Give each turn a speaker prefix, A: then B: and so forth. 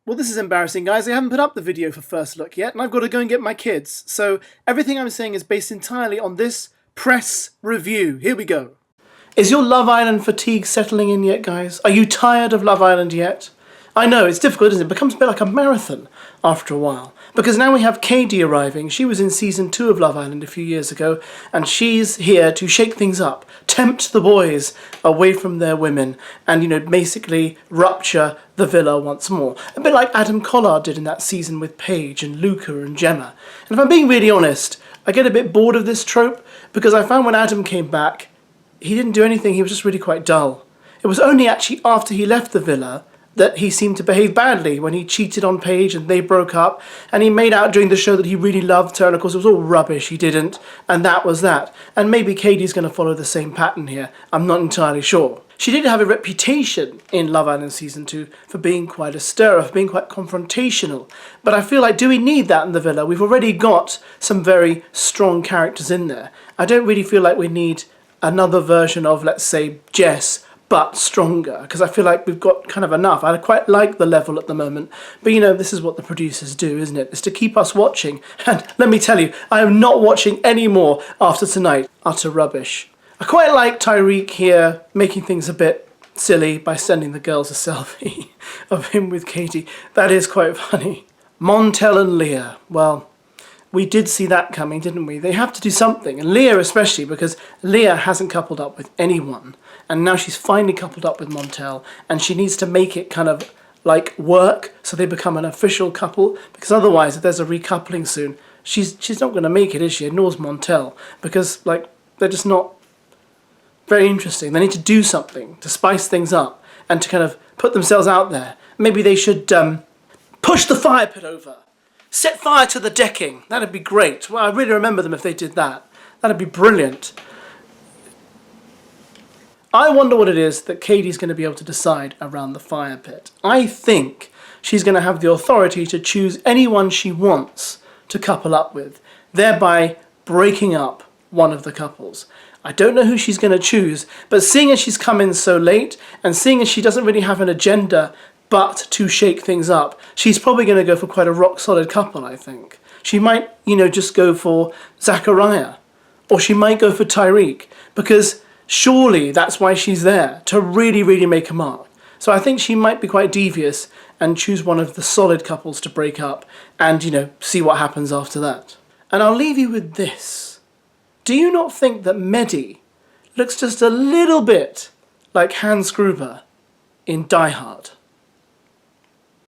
A: Well, this is embarrassing, guys. I haven't put up the video for First Look yet, and I've got to go and get my kids. So everything I'm saying is based entirely on this press review. Here we go. Is your Love Island fatigue settling in yet, guys? Are you tired of Love Island yet? I know, it's difficult, isn't it? It becomes a bit like a marathon after a while. Because now we have KADY arriving. She was in season 2 of Love Island a few years ago, and she's here to shake things up, tempt the boys away from their women, and, basically rupture the villa once more. A bit like Adam Collard did in that season with Paige and Luca and Gemma. And if I'm being really honest, I get a bit bored of this trope, because I found when Adam came back, he didn't do anything, he was just really quite dull. It was only actually after he left the villa that he seemed to behave badly, when he cheated on Paige and they broke up, and he made out during the show that he really loved her, and of course it was all rubbish, he didn't, and that was that. And maybe KADY's going to follow the same pattern here, I'm not entirely sure. She did have a reputation in Love Island Season 2 for being quite a stirrer, for being quite confrontational, but I feel like, do we need that in the villa? We've already got some very strong characters in there. I don't really feel like we need another version of, let's say, Jess, but stronger, because I feel like we've got kind of enough. I quite like the level at the moment, but this is what the producers do, isn't it? It's to keep us watching, and let me tell you, I am not watching any more after tonight. Utter rubbish. I quite like TYRIQUE here, making things a bit silly by sending the girls a selfie of him with KADY. That is quite funny. MONTEL and Leah, well, we did see that coming, didn't we? They have to do something, and Leah especially, because Leah hasn't coupled up with anyone, and now she's finally coupled up with Montel, and she needs to make it kind of like work so they become an official couple, because otherwise, if there's a recoupling soon, she's not going to make it, is she? Nor's Montel, because they're just not very interesting. They need to do something to spice things up and to kind of put themselves out there. Maybe they should push the fire pit over. Set fire to the decking. That'd be great. Well, I really remember them if they did that. That'd be brilliant. I wonder what it is that KADY's going to be able to decide around the fire pit. I think she's going to have the authority to choose anyone she wants to couple up with, thereby breaking up one of the couples. I don't know who she's going to choose, but seeing as she's come in so late, and seeing as she doesn't really have an agenda but to shake things up, she's probably going to go for quite a rock-solid couple, I think. She might, just go for Zachariah, or she might go for TYRIQUE, because surely that's why she's there, to really, really make a mark. So I think she might be quite devious and choose one of the solid couples to break up and, see what happens after that. And I'll leave you with this. Do you not think that Mehdi looks just a little bit like Hans Gruber in Die Hard?